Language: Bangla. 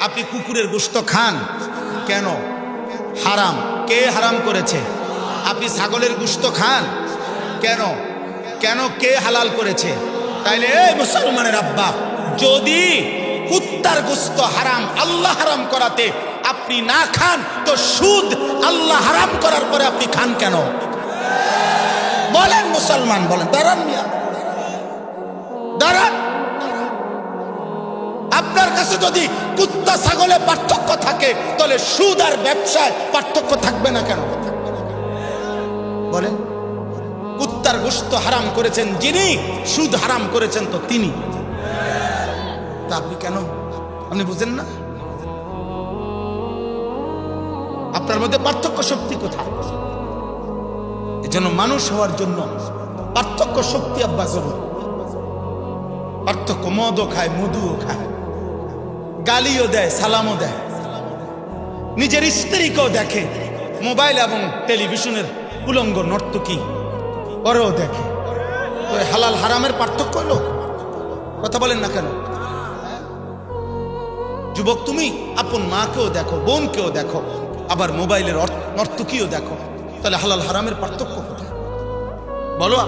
আপনি কুকুরের গোশত খান কেন? হারাম। কে হারাম করেছে? আপনি ছাগলের গোশত খান কেন? কেন? কে হালাল করেছে? তাইলে এই মুসলমানের আব্বা, যদি কুত্তার গোশত হারাম, আল্লাহ হারাম করাতে আপনি না খান, তো সুদ আল্লাহ হারাম করার পরে আপনি খান কেন? বলেন মুসলমান, বলেন। দাঁড়ান মিয়া, দাঁড়ান। আপনার কাছে যদি কুত্তা ছাগলে পার্থক্য থাকে, তাহলে সুদ আর ব্যবসায় পার্থক্য থাকবে না কেন? বলেন। কুত্তার গোশত হারাম করেছেন যিনি, সুদ হারাম করেছেন তো তিনি। তা আপনি কেন? আপনি বুঝেন না? আপনার মধ্যে পার্থক্য শক্তি কোথায়? এজন্য মানুষ হওয়ার জন্য পার্থক্য শক্তি আব্বা জরুরি। পার্থক্য, মদও খায়, মধুও খায়, গালিও দেয়, সালামও দেয়, নিজের স্ত্রীকেও দেখে, মোবাইল এবং টেলিভিশনের উলঙ্গ নর্তকী পরেও দেখে। তো হালাল হারামের পার্থক্য হলো? কথা বলেন না কেন? যুবক, তুমি আপন মাকেও দেখো, বোনকেও দেখো, আবার মোবাইলের নর্তকীও দেখো, তাহলে হালাল হারামের পার্থক্য কোথায়? বলো।